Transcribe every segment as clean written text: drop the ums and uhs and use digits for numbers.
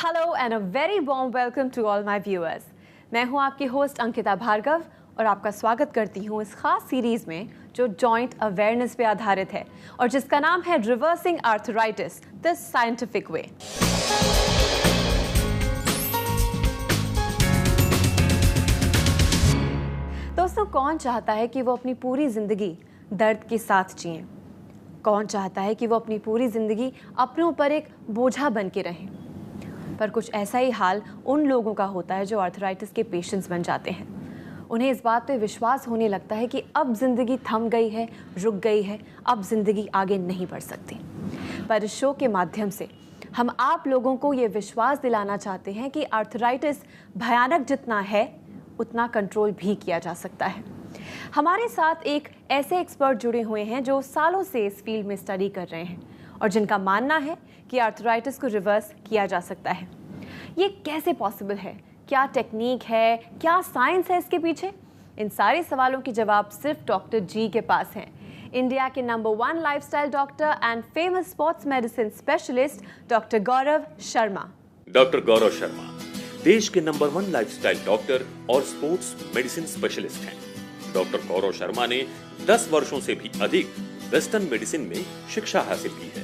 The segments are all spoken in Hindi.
Hello and a very warm welcome to all my viewers. मैं हूं आपकी होस्ट अंकिता भार्गव और आपका स्वागत करती हूं इस खास सीरीज में जो जॉइंट अवेयरनेस पे आधारित है और जिसका नाम है reversing arthritis the scientific way. दोस्तों, कौन चाहता है कि वो अपनी पूरी जिंदगी दर्द के साथ जिए? कौन चाहता है कि वो अपनी पूरी जिंदगी अपने ऊपर एक बोझा बन के रहें? पर कुछ ऐसा ही हाल उन लोगों का होता है जो आर्थराइटिस के पेशेंट्स बन जाते हैं। उन्हें इस बात पे विश्वास होने लगता है कि अब ज़िंदगी थम गई है, रुक गई है, अब ज़िंदगी आगे नहीं बढ़ सकती। पर इस शो के माध्यम से हम आप लोगों को ये विश्वास दिलाना चाहते हैं कि आर्थराइटिस भयानक जितना है उतना कंट्रोल भी किया जा सकता है। हमारे साथ एक ऐसे एक्सपर्ट जुड़े हुए हैं जो सालों से इस फील्ड में स्टडी कर रहे हैं और जिनका मानना है कि आर्थराइटिस को रिवर्स किया जा सकता है। ये कैसे पॉसिबल है? क्या टेक्निक है? क्या साइंस है इसके पीछे? इन सारे सवालों के जवाब सिर्फ डॉक्टर जी के पास हैं। इंडिया के नंबर 1 lifestyle doctor and famous sports medicine specialist doctor Gaurav Sharma. Doctor Gaurav Sharma देश के नंबर 1 लाइफस्टाइल डॉक्टर और स्पोर्ट्स मेडिसिन स्पेशलिस्ट हैं। डॉक्टर गौरव शर्मा ने 10 वर्षों से भी अधिक वेस्टर्न मेडिसिन में शिक्षा हासिल की है।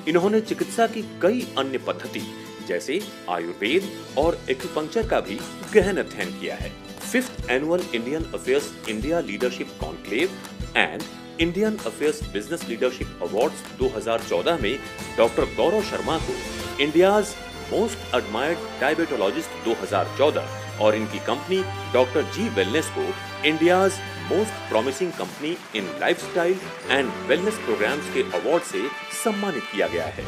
इन्होंने चिकित्सा की कई अन्य पद्धति जैसे आयुर्वेद और एक्यूपंक्चर का भी गहन अध्ययन किया है। 5th annual Indian affairs India leadership conclave and Indian affairs business leadership awards 2014 में डॉक्टर गौरव शर्मा को इंडियाज मोस्ट एडमायर्ड डायबिटोलॉजिस्ट 2014 और इनकी कंपनी डॉक्टर जी वेलनेस को India's most promising company in lifestyle and wellness programs के अवार्ड से सम्मानित किया गया है।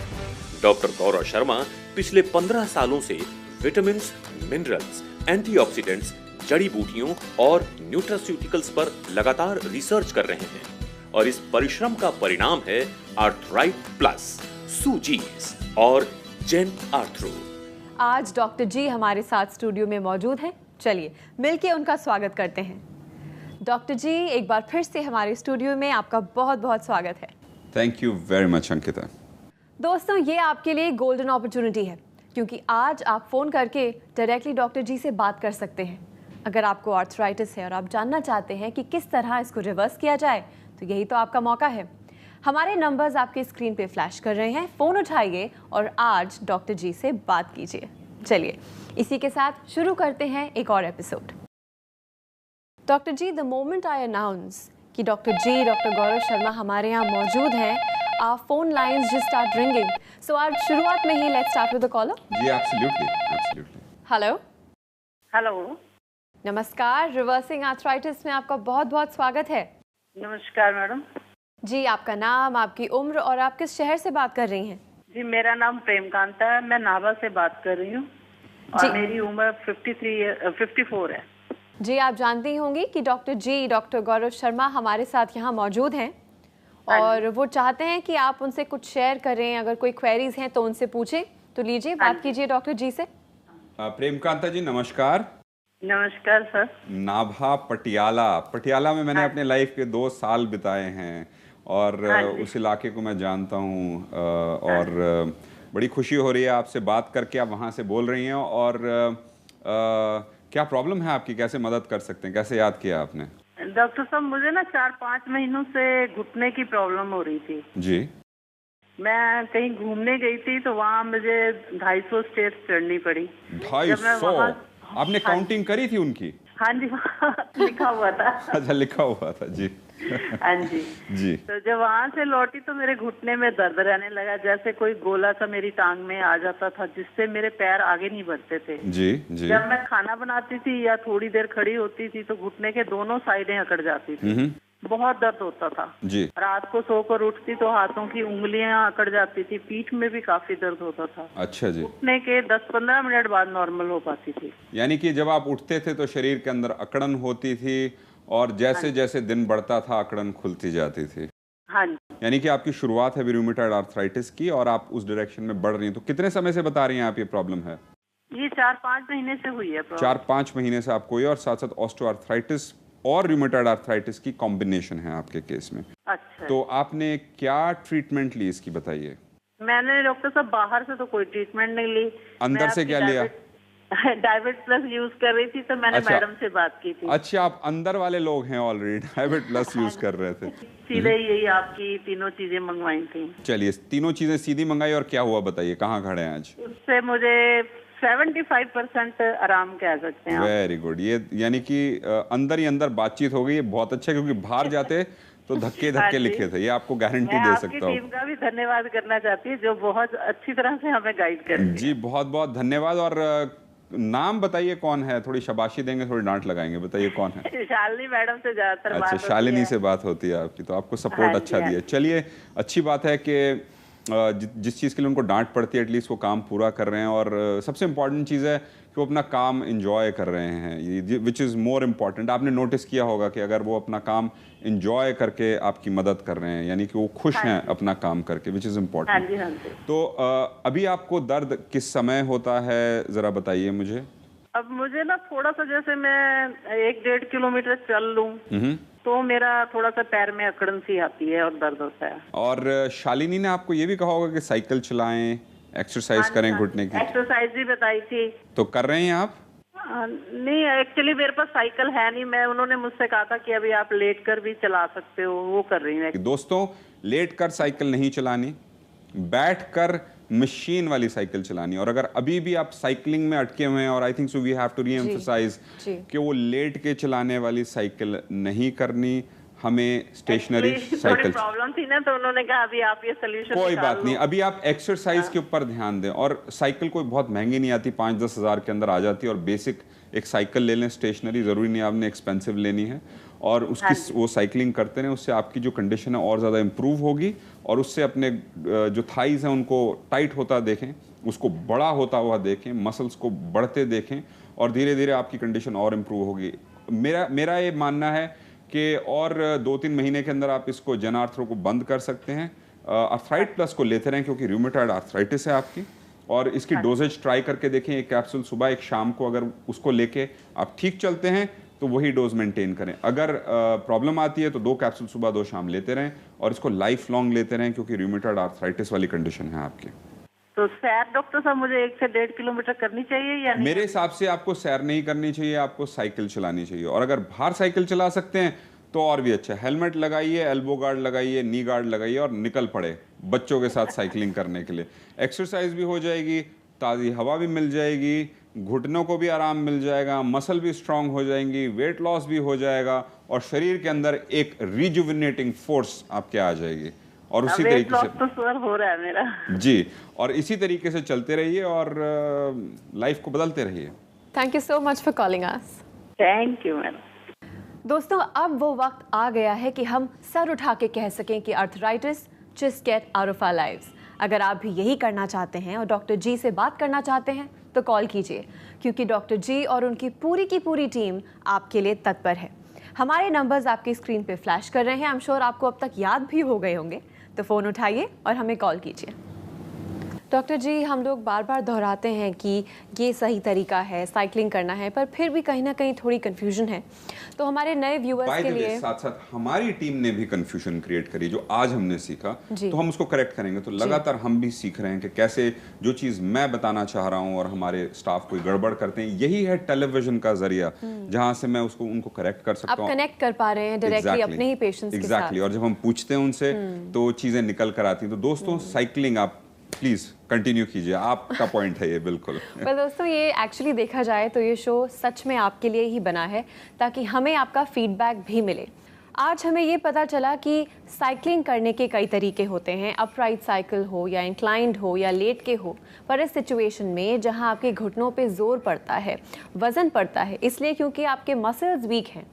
डॉक्टर गौरव शर्मा पिछले 15 सालों से विटामिन्स, मिनरल्स, एंटीऑक्सीडेंट्स, जड़ी बूटियों और न्यूट्रास्यूटिकल्स पर लगातार रिसर्च कर रहे हैं और इस परिश्रम का परिणाम है आर्थराइट प्लस, सूजीज और जेन आर्थरो। आज डॉक्टर जी हमारे साथ स्टूडियो में मौजूद हैं। चलिए मिलके उनका स्वागत करते हैं। डॉक्टर जी, एक बार फिर से हमारे स्टूडियो में आपका बहुत बहुत स्वागत है। Thank you very much Ankita. दोस्तों, ये आपके लिए गोल्डन अपॉर्चुनिटी है क्योंकि आज आप फ़ोन करके डायरेक्टली डॉक्टर जी से बात कर सकते हैं। अगर आपको आर्थराइटिस है और आप जानना चाहते हैं कि किस तरह इसको रिवर्स किया जाए तो यही तो आपका मौका है। हमारे नंबर्स आपके स्क्रीन पे फ्लैश कर रहे हैं, फ़ोन उठाइए और आज डॉक्टर जी से बात कीजिए। चलिए इसी के साथ शुरू करते हैं एक और episode. Doctor ji, the moment I announce कि डॉक्टर गौरव शर्मा हमारे यहाँ मौजूद हैं, our phone lines just start ringing. So आज शुरुआत में ही let's start with the caller. जी absolutely. Hello. हेलो। नमस्कार, रिवर्सिंग आर्थराइटिस में आपका बहुत बहुत स्वागत है। नमस्कार मैडम जी, आपका नाम, आपकी उम्र और आप किस शहर से बात कर रही हैं? जी, मेरा नाम प्रेमकांता है, मैं नाभा से बात कर रही हूँ और मेरी उम्र 54 है। जी, आप जानती होंगी कि डॉक्टर गौरव शर्मा हमारे साथ यहाँ मौजूद हैं और वो चाहते हैं कि आप उनसे कुछ शेयर करें। अगर कोई क्वेरीज हैं तो उनसे पूछें। तो लीजिए, बात कीजिए डॉक्टर जी से। प्रेमकांता जी नमस्कार। नमस्कार सर। नाभा पटियाला में मैंने अपने लाइफ के 2 साल बिताए हैं और उस इलाके को मैं जानता हूँ और बड़ी खुशी हो रही है आपसे बात करके। आप वहाँ से बोल रही हैं और क्या प्रॉब्लम है आपकी? कैसे मदद कर सकते हैं? कैसे याद किया आपने? डॉक्टर साहब, मुझे ना 4-5 महीनों से घुटने की प्रॉब्लम हो रही थी जी। मैं कहीं घूमने गई थी तो वहाँ मुझे 250 स्टेप्स चढ़नी पड़ी। 250? आपने काउंटिंग करी थी उनकी? हाँ जी, लिखा हुआ था। अच्छा, लिखा हुआ था जी। हाँ जी जी। तो जब वहाँ से लौटी तो मेरे घुटने में दर्द रहने लगा, जैसे कोई गोला सा मेरी टांग में आ जाता था जिससे मेरे पैर आगे नहीं बढ़ते थे। जी। जब मैं खाना बनाती थी या थोड़ी देर खड़ी होती थी तो घुटने के दोनों साइडें अकड़ जाती थी। बहुत दर्द होता था जी। रात को सोकर उठती तो हाथों की उंगलियां अकड़ जाती थी, पीठ में भी काफी दर्द होता था। अच्छा जी। उठने के 10-15 मिनट बाद नॉर्मल हो पाती थी। यानी कि जब आप उठते थे तो शरीर के अंदर अकड़न होती थी और जैसे जैसे दिन बढ़ता था अकड़न खुलती जाती थी। हाँ जी। यानी कि आपकी शुरुआत है रूमेटॉइड आर्थराइटिस की और आप उस डायरेक्शन में बढ़ रही हैं। तो कितने समय से बता रही हैं आप ये प्रॉब्लम है? ये 4-5 महीने से हुई है। 4-5 महीने से आपको ये, और साथ साथ ऑस्टियोआर्थराइटिस और रूमेटॉइड आर्थराइटिस की कॉम्बिनेशन है आपके केस में। अच्छा। तो आपने क्या ट्रीटमेंट ली इसकी, बताइए। मैंने डॉक्टर साहब बाहर से तो कोई ट्रीटमेंट नहीं ली। अंदर से क्या लिया? डायबिट प्लस यूज कर रही थी, तो मैंने अच्छा। मैडम से बात की थी। अच्छा, आप अंदर वाले लोग हैं ऑलरेडी, डायबिट प्लस यूज कर रहे थे। सीधे यही आपकी तीनों चीजें मंगवाई थी। चलिए, तीनों चीजें सीधी मंगाई और क्या हुआ बताइए, कहाँ खड़े हैं आज? उससे मुझे 75% आराम कह सकते हैं आप। Very good. ये यानी कि अंदर ही अंदर बातचीत हो गई, ये बहुत अच्छा, क्योंकि बाहर जाते तो धक्के हाँ जी। लिखे थे, ये आपको गारंटी मैं दे आपकी सकता हूँ। टीम का भी धन्यवाद करना चाहती हूँ, जो बहुत अच्छी तरह से हमें गाइड करती है। जी, बहुत बहुत धन्यवाद। और नाम बताइए कौन है, थोड़ी शाबाशी देंगे, थोड़ी डांट लगाएंगे, बताइए कौन है? शालिनी मैडम से ज्यादातर अच्छा, बात होती शालिनी है। से बात होती है आपकी, तो आपको सपोर्ट हाँ अच्छा जी, हाँ दिया। चलिए, अच्छी बात है कि जिस चीज़ के लिए उनको डांट पड़ती है एटलीस्ट वो काम पूरा कर रहे हैं, और सबसे इम्पॉर्टेंट चीज़ है कि वो अपना काम एंजॉय कर रहे हैं, ये विच इज़ मोर इम्पॉर्टेंट। आपने नोटिस किया होगा कि अगर वो अपना काम एंजॉय करके आपकी मदद कर रहे हैं, यानी कि वो खुश हैं अपना काम करके, विच इज़ हाँ इम्पॉर्टेंट। जी, हाँ जी। तो अभी आपको दर्द किस समय होता है, ज़रा बताइए मुझे। अब मुझे ना थोड़ा सा, जैसे मैं 1-1.5 किलोमीटर चल लूं तो मेरा थोड़ा सा पैर में अकड़न सी आती है और दर्द होता है। और शालिनी ने आपको ये भी कहा होगा कि साइकिल चलाएं, एक्सरसाइज करें घुटने की, एक्सरसाइज भी बताई थी। तो कर रहे हैं आप? नहीं, एक्चुअली मेरे पास साइकिल है नहीं। मैं, उन्होंने मुझसे कहा था कि अभी आप लेट कर भी चला सकते हो, वो कर रही हूँ। दोस्तों, लेट कर साइकिल नहीं चलानी, बैठ कर मशीन वाली साइकिल चलानी। और अगर अभी भी आप साइकिलिंग में अटके हुए हैं, और I think so we have to re emphasise कि वो लेट के चलाने वाली साइकिल नहीं करनी, हमें स्टेशनरी साइकिल। प्रॉब्लम थी ना, तो उन्होंने कहा अभी आप ये सोल्यूशन कोई बात नहीं, अभी आप एक्सरसाइज के ऊपर ध्यान दें। और साइकिल कोई बहुत महंगी नहीं आती, 5-10 हज़ार के अंदर आ जाती है, और बेसिक एक साइकिल ले लें, स्टेशनरी ज़रूरी नहीं आपने एक्सपेंसिव लेनी है, और उसकी वो साइकिलिंग करते रहें, उससे आपकी जो कंडीशन है और ज़्यादा इम्प्रूव होगी, और उससे अपने जो थाइज़ हैं उनको टाइट होता देखें, उसको बड़ा होता हुआ देखें, मसल्स को बढ़ते देखें, और धीरे धीरे आपकी कंडीशन और इम्प्रूव होगी। मेरा ये मानना है कि और 2-3 महीने के अंदर आप इसको जन आर्थरो को बंद कर सकते हैं। आर्थराइट प्लस को लेते रहें, क्योंकि रूमेटॉइड आर्थराइटिस है आपकी, और इसकी डोजेज ट्राई करके देखें, एक कैप्सूल सुबह एक शाम को, अगर उसको लेके आप ठीक चलते हैं तो वही डोज मेंटेन करें। अगर प्रॉब्लम आती है तो 2 कैप्सूल सुबह 2 शाम लेते रहें, और इसको लाइफ लॉन्ग लेते रहें, क्योंकि रूमेटॉइड आर्थराइटिस वाली कंडीशन है आपकी। तो सैर डॉक्टर साहब मुझे 1 से 1.5 किलोमीटर करनी चाहिए या नहीं? मेरे हिसाब से आपको सैर नहीं करनी चाहिए, आपको साइकिल चलानी चाहिए, और अगर बाहर साइकिल चला सकते हैं तो और भी अच्छा। हेलमेट लगाइए, एल्बो गार्ड लगाइए, नी गार्ड लगाइए, और निकल पड़े बच्चों के साथ साइकिलिंग करने के लिए। एक्सरसाइज भी हो जाएगी, ताज़ी हवा भी मिल जाएगी, घुटनों को भी आराम मिल जाएगा, मसल भी स्ट्रांग हो जाएंगी, वेट लॉस भी हो जाएगा, और शरीर के अंदर एक रिजुविनेटिंग फोर्स आपके आ जाएगी। और उसी तरीके से तो सर हो रहा है मेरा। जी, और इसी तरीके से चलते रहिए और लाइफ को बदलते रहिए। Thank you so much for calling us. Thank you madam. दोस्तों, अब वो वक्त आ गया है कि हम सर उठा के कह सकें कि arthritis just get out of our lives. अगर आप भी यही करना चाहते हैं और डॉक्टर जी से बात करना चाहते हैं तो कॉल कीजिए, क्योंकि डॉक्टर जी और उनकी पूरी की पूरी टीम आपके लिए तत्पर है। हमारे नंबर्स आपकी स्क्रीन पे फ्लैश कर रहे हैं, आई एम श्योर आपको अब तक याद भी हो गए होंगे, तो फ़ोन उठाइए और हमें कॉल कीजिए। डॉक्टर जी, हम लोग बार बार दोहराते हैं कि ये सही तरीका है, साइकिलिंग करना है, पर फिर भी कहीं ना कहीं थोड़ी कंफ्यूजन है, तो हमारे नए व्यूअर्स के लिए साथ साथ हमारी टीम ने भी कंफ्यूजन क्रिएट करी। जो आज हमने सीखा तो हम उसको करेक्ट करेंगे। तो लगातार हम भी सीख रहे हैं कि कैसे जो चीज़ मैं बताना चाह रहा हूँ और हमारे स्टाफ कोई गड़बड़ करते हैं, यही है टेलीविजन का जरिया जहाँ से मैं उसको उनको करेक्ट कर सकता हूँ। आप कनेक्ट कर पा रहे हैं डायरेक्टली अपने ही पेशेंट्स के साथ। और जब हम पूछते हैं उनसे तो चीज़ें निकल कर आती हैं। तो दोस्तों, साइकिलिंग आप प्लीज कंटिन्यू कीजिए, आपका पॉइंट है ये बिल्कुल। पर दोस्तों, ये एक्चुअली देखा जाए तो ये शो सच में आपके लिए ही बना है, ताकि हमें आपका फीडबैक भी मिले। आज हमें ये पता चला कि साइकिलिंग करने के कई तरीके होते हैं, अपराइट साइकिल हो या इंक्लाइंड हो या लेट के हो। पर इस सिचुएशन में जहां आपके घुटनों पे जोर पड़ता है, वजन पड़ता है, इसलिए क्योंकि आपके मसल्स वीक हैं,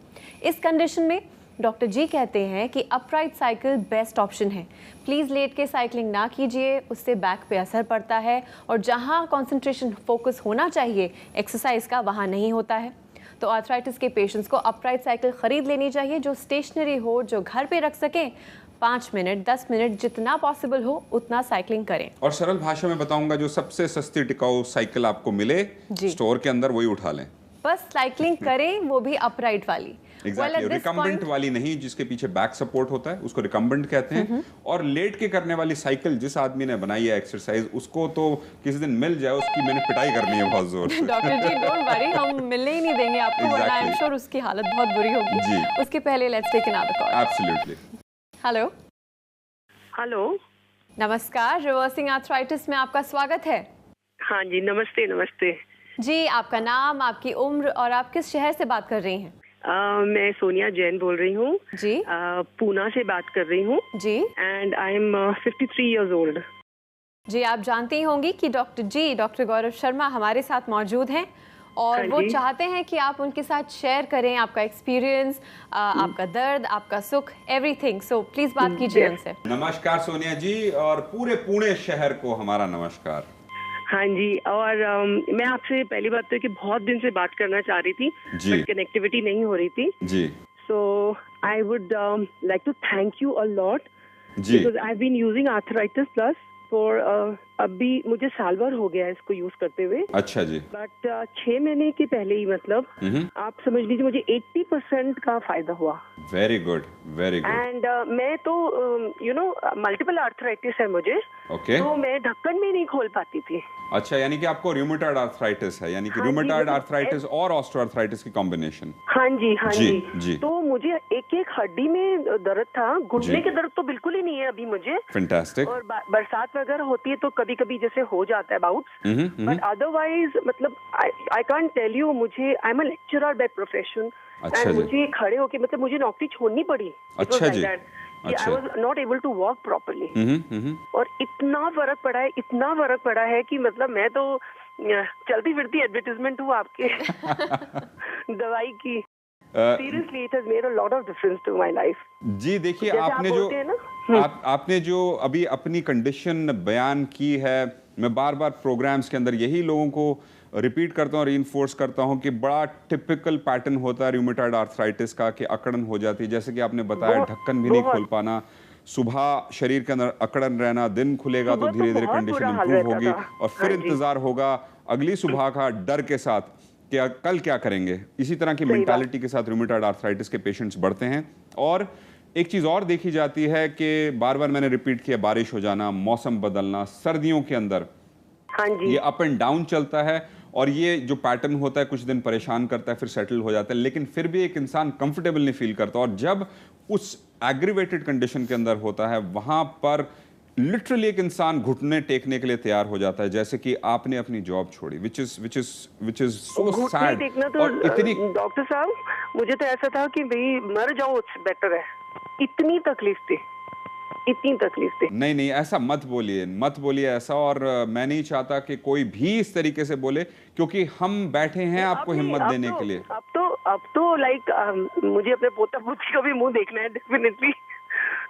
इस कंडीशन में डॉक्टर जी कहते हैं कि अपराइट साइकिल बेस्ट ऑप्शन है। प्लीज़ लेट के साइकिलिंग ना कीजिए, उससे बैक पे असर पड़ता है, और जहां कंसंट्रेशन फोकस होना चाहिए एक्सरसाइज का, वहां नहीं होता है। तो आर्थराइटिस के पेशेंट्स को अपराइट साइकिल ख़रीद लेनी चाहिए, जो स्टेशनरी हो, जो घर पे रख सकें। 5 मिनट 10 मिनट जितना पॉसिबल हो उतना साइकिलिंग करें। और सरल भाषा में बताऊंगा, जो सबसे सस्ती टिकाऊ साइकिल आपको मिले स्टोर के अंदर, वही उठा लें। बस साइकिलिंग करें, वो भी अपराइट वाली। एग्जैक्टली रिकम्बेंट वाली नहीं, जिसके पीछे बैक सपोर्ट होता है उसको रिकम्बेंट कहते हैं। और लेट के करने वाली साइकिल जिस आदमी ने बनाई है एक्सरसाइज, उसको तो किसी दिन मिल जाए, उसकी मैंने पिटाई करनी है बहुत जोर से। डॉक्टर जी डोंट वरी, हम मिलने ही नहीं देंगे आपको, वरना आई एम श्योर उसकी हालत बहुत बुरी होगी जी। उसके पहले let's take another call. Absolutely. Hello hello. नमस्कार, रिवर्सिंग आर्थराइटिस में आपका स्वागत है। हाँ जी, नमस्ते। नमस्ते जी, आपका नाम, आपकी उम्र और आप किस शहर से बात कर रही हैं? मैं सोनिया जैन बोल रही हूँ। जी। पूना से बात कर रही हूँ। जी। And I am 53 years old. जी, आप जानती ही होंगी कि डॉक्टर गौरव शर्मा हमारे साथ मौजूद हैं और वो चाहते हैं कि आप उनके साथ शेयर करें आपका एक्सपीरियंस, आपका दर्द, आपका सुख, एवरीथिंग। सो प्लीज बात कीजिए उनसे। नमस्कार सोनिया जी, और पूरे पुणे शहर को हमारा नमस्कार। हाँ जी, और मैं आपसे पहली बात तो कि बहुत दिन से बात करना चाह रही थी, बट कनेक्टिविटी नहीं हो रही थी जी। So I would like to thank you a lot, because I have been using arthritis plus for अभी मुझे साल भर हो गया है इसको यूज करते हुए। अच्छा जी। बट 6 महीने के पहले ही, मतलब आप समझ लीजिए मुझे 80% का फायदा हुआ। Very good, very good. And मैं तो यू नो मल्टीपल आर्थराइटिस है मुझे। ओके। तो मैं ढक्कन में नहीं खोल पाती थी। अच्छा, यानी कि आपको रूमेटॉइड आर्थराइटिस है, यानी कि रूमेटॉइड आर्थराइटिस और ऑस्टियोआर्थराइटिस की कॉम्बिनेशन। हाँ जी, हाँ जी, जी। तो मुझे एक एक हड्डी में दर्द था, घुटने के दर्द तो बिल्कुल ही नहीं है अभी मुझे। फैंटास्टिक। और बरसात वगैरह होती है तो कभी कभी जैसे हो जाता है बाउट्स, बट अदरवाइज मतलब आई कांट टेल यू, मुझे I am a lecturer by profession. अच्छा एंड जी। मुझे खड़े होके मतलब मुझे नौकरी छोड़नी पड़ी। अच्छा जी। I was not able to walk properly. और इतना फर्क पड़ा है, इतना फर्क पड़ा है कि मतलब मैं तो चलती फिरती एडवर्टाइजमेंट हूँ आपके दवाई की। Seriously it has made a lot of difference to my life. जी देखिए, आपने जो अभी अपनी कंडीशन बयान की है, मैं बार बार प्रोग्राम्स के अंदर यही लोगों को रिपीट करता हूँ, रीइंफोर्स करता हूँ कि बड़ा टिपिकल पैटर्न होता है रूमेटॉइड आर्थराइटिस का, कि अकड़न हो जाती है। जैसे कि आपने बताया, ढक्कन भी नहीं खोल पाना, सुबह शरीर के अंदर अकड़न रहना, दिन खुलेगा तो धीरे धीरे कंडीशन इंप्रूव होगी और फिर इंतजार होगा अगली सुबह का डर के साथ कि कल क्या करेंगे। इसी तरह की मेंटालिटी के साथ रूमेटॉइड आर्थराइटिस के पेशेंट्स बढ़ते हैं। और एक चीज़ और देखी जाती है कि बार बार मैंने रिपीट किया, बारिश हो जाना, मौसम बदलना, सर्दियों के अंदर ये अप एंड डाउन चलता है और ये जो पैटर्न होता है कुछ दिन परेशान करता है, फिर सेटल हो जाता है, लेकिन फिर भी एक इंसान कंफर्टेबल नहीं फील करता। और जब उस एग्रीवेटेड कंडीशन के अंदर होता है, वहां पर लिटरली एक इंसान घुटने टेकने के लिए तैयार हो जाता है, जैसे कि आपने अपनी जॉब छोड़ी, which is so sad। और इतनी डॉक्टर साहब, मुझे तो ऐसा था कि भाई मर जाओ बेटर है, इतनी तकलीफ थी, इतनी तकलीफ थी। नहीं, ऐसा मत बोलिए ऐसा। और मैं नहीं चाहता कि कोई भी इस तरीके से बोले, क्योंकि हम बैठे हैं आपको हिम्मत देने के लिए। अब तो लाइक मुझे अपने पोता पोती का भी मुंह देखना है डेफिनेटली।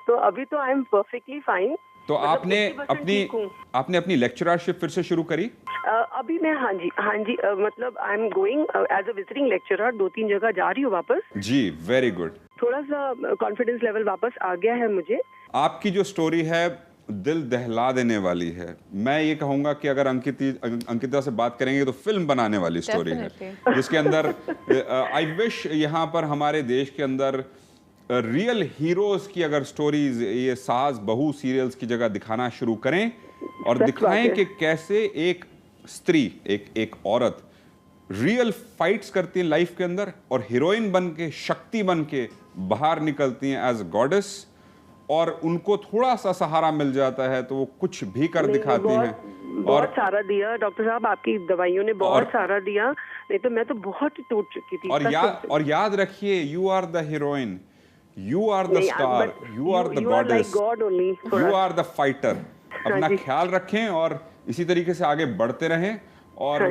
तो अभी तो आई एम परफेक्टली फाइन। तो आपने अपनी लेक्चररशिप फिर से शुरू करी? अभी मैं हाँ जी मतलब I am going as a visiting lecturer, 2-3 जगह जा रही हूँ वापस। जी, वेरी गुड। थोड़ा सा कॉन्फिडेंस लेवल वापस आ गया है मुझे। आपकी जो स्टोरी है दिल दहला देने वाली है। मैं ये कहूंगा कि अगर अंकिता से बात करेंगे तो फिल्म बनाने वाली स्टोरी है, जिसके अंदर आई विश यहाँ पर हमारे देश के अंदर रियल हीरोज की अगर स्टोरीज ये सास बहू सीरियल्स की जगह दिखाना शुरू करें और दिखाएं कि कैसे एक स्त्री, एक औरत रियल फाइट्स करती है लाइफ के अंदर और हीरोइन बन के, शक्ति बन के बाहर निकलती हैं एज गॉडेस, और उनको थोड़ा सा सहारा मिल जाता है तो वो कुछ भी कर दिखाती हैं। बहुत सारा दिया डॉक्टर साहब, आपकी दवाइयों ने बहुत सारा दिया, नहीं तो मैं तो बहुत टूट चुकी थी। और याद रखिए, you are the heroine, you are the star, you are the goddess, you are the fighter. अपना ख्याल रखें और इसी तरीके से आगे बढ़ते रहें और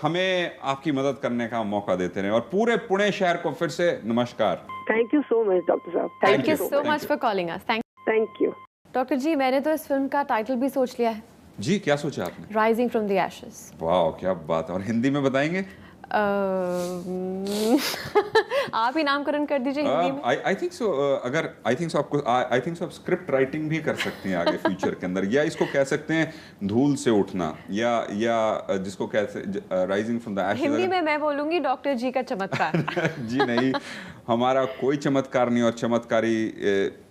हमें आपकी मदद करने का मौका देते रहें। और पूरे पुणे शहर को फिर से नमस्कार। Thank you so much doctor साहब। Thank you so much for calling us. Thank you doctor जी। मैंने तो इस फिल्म का टाइटल भी सोच लिया है। जी, क्या सोचा आपने? Rising from the ashes. वाह, क्या बात है। और हिंदी में बताएंगे? आप ही नामकरण कर दीजिए हिंदी में। आई थिंक सो आप स्क्रिप्ट राइटिंग भी कर सकती हैं आगे फ्यूचर के अंदर, या इसको कह सकते हैं धूल से उठना, या जिसको कहते हैं rising from the ashes. Hindi में मैं बोलूंगी डॉक्टर जी का चमत्कार। जी नहीं, हमारा कोई चमत्कार नहीं, और चमत्कारी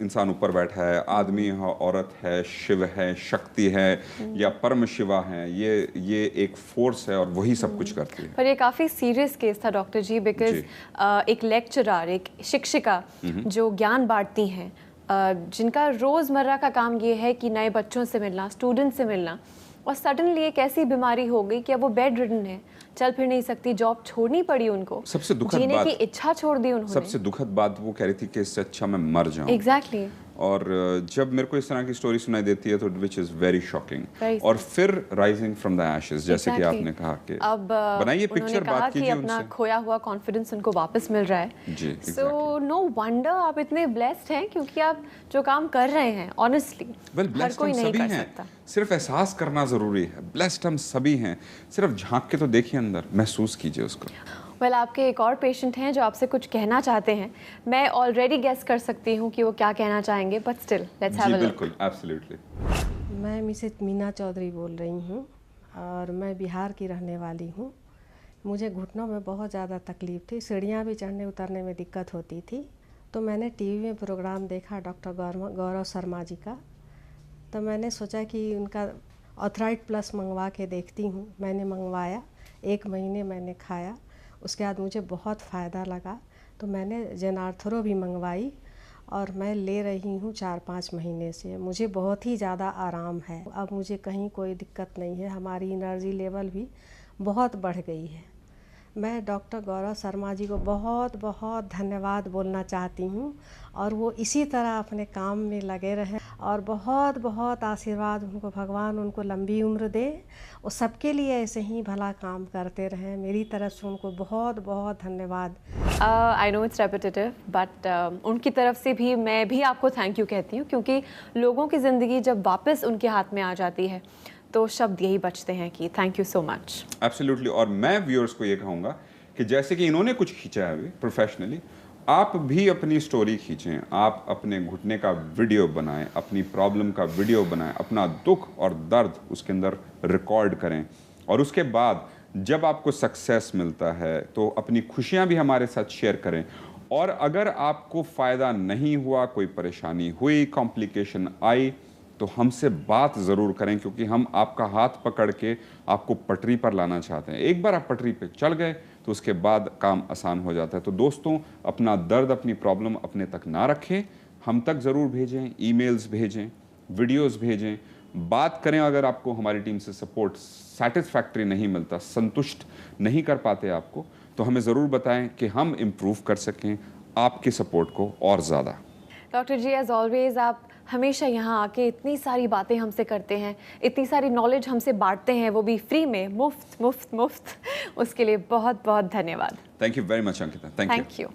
इंसान ऊपर बैठा है, आदमी है, औरत है, शिव है, शक्ति है या परम शिवा है, ये एक फोर्स है और वही सब कुछ करती है। पर ये काफ़ी सीरियस केस था डॉक्टर जी, बिकॉज एक लेक्चरर, एक शिक्षिका जो ज्ञान बांटती हैं, जिनका रोज़मर्रा का काम ये है कि नए बच्चों से मिलना, स्टूडेंट से मिलना, और सडनली एक ऐसी बीमारी हो गई कि अब वो बेड रिडन है, चल फिर नहीं सकती, जॉब छोड़नी पड़ी उनको, सबसे दुखद जीने बात, की इच्छा छोड़ दी उन्होंने। सबसे दुखद बात वो कह रही थी कि इससे अच्छा मैं मर जाऊं। एग्जैक्टली। और जब मेरे को इस तरह की स्टोरी सुनाई देती है तो विच इज़ वेरी शॉकिंग। और फिर राइजिंग फ्रॉम द एशेस, जैसे कि आपने कहा कि अब बनाइए पिक्चर, बात कीजिए अपना उनसे। खोया हुआ कॉन्फिडेंस उनको वापस मिल रहा है। जी, सो नो वंडर आप इतने ब्लेस्ड हैं, क्योंकि आप जो काम कर रहे हैं ऑनेस्टली हर कोई नहीं कर सकता। सिर्फ एहसास करना जरूरी है। ब्लेस्ड हम सभी हैं, सिर्फ झांक के तो देखिए अंदर, महसूस कीजिए उसको। वेल, आपके एक और पेशेंट हैं जो आपसे कुछ कहना चाहते हैं। मैं ऑलरेडी गेस कर सकती हूँ कि वो क्या कहना चाहेंगे, but still let's have a look. बिल्कुल, एब्सोल्युटली। मैं मिसेस मीना चौधरी बोल रही हूँ और मैं बिहार की रहने वाली हूँ। मुझे घुटनों में बहुत ज़्यादा तकलीफ़ थी, सीढ़ियाँ भी चढ़ने उतरने में दिक्कत होती थी। तो मैंने टीवी में प्रोग्राम देखा डॉक्टर गौरव शर्मा जी का, तो मैंने सोचा कि उनका ऑथराइड प्लस मंगवा के देखती हूँ। मैंने मंगवाया, 1 महीने मैंने खाया, उसके बाद मुझे बहुत फ़ायदा लगा, तो मैंने जेनार्थरो भी मंगवाई और मैं ले रही हूँ 4-5 महीने से। मुझे बहुत ही ज़्यादा आराम है, अब मुझे कहीं कोई दिक्कत नहीं है। हमारी एनर्जी लेवल भी बहुत बढ़ गई है। मैं डॉक्टर गौरव शर्मा जी को बहुत बहुत धन्यवाद बोलना चाहती हूँ, और वो इसी तरह अपने काम में लगे रहें, और बहुत बहुत आशीर्वाद उनको, भगवान उनको लंबी उम्र दे, वो सबके लिए ऐसे ही भला काम करते रहें। मेरी तरफ से उनको बहुत बहुत धन्यवाद। I know it's repetitive, but उनकी तरफ से भी मैं भी आपको थैंक यू कहती हूँ, क्योंकि लोगों की ज़िंदगी जब वापस उनके हाथ में आ जाती है तो शब्द यही बचते हैं कि thank you so much. Absolutely. और मैं व्यूअर्स को ये कहूँगा कि जैसे कि इन्होंने कुछ खींचा है अभी प्रोफेशनली, आप भी अपनी स्टोरी खींचें, आप अपने घुटने का वीडियो बनाएं, अपनी प्रॉब्लम का वीडियो बनाएं, अपना दुख और दर्द उसके अंदर रिकॉर्ड करें, और उसके बाद जब आपको सक्सेस मिलता है तो अपनी खुशियां भी हमारे साथ शेयर करें। और अगर आपको फ़ायदा नहीं हुआ, कोई परेशानी हुई, कॉम्प्लिकेशन आई, तो हमसे बात ज़रूर करें, क्योंकि हम आपका हाथ पकड़ के आपको पटरी पर लाना चाहते हैं। एक बार आप पटरी पे चढ़ गए तो उसके बाद काम आसान हो जाता है। तो दोस्तों, अपना दर्द, अपनी प्रॉब्लम अपने तक ना रखें, हम तक ज़रूर भेजें, ईमेल्स भेजें, वीडियोस भेजें, बात करें। अगर आपको हमारी टीम से सपोर्ट सेटिस्फैक्ट्री नहीं मिलता, संतुष्ट नहीं कर पाते आपको, तो हमें ज़रूर बताएं कि हम इम्प्रूव कर सकें आपके सपोर्ट को और ज़्यादा। डॉक्टर जी, एज ऑलवेज आप हमेशा यहाँ आके इतनी सारी बातें हमसे करते हैं, इतनी सारी नॉलेज हमसे बांटते हैं, वो भी फ्री में, मुफ्त मुफ्त मुफ्त। उसके लिए बहुत बहुत धन्यवाद। Thank you very much Ankita. Thank you.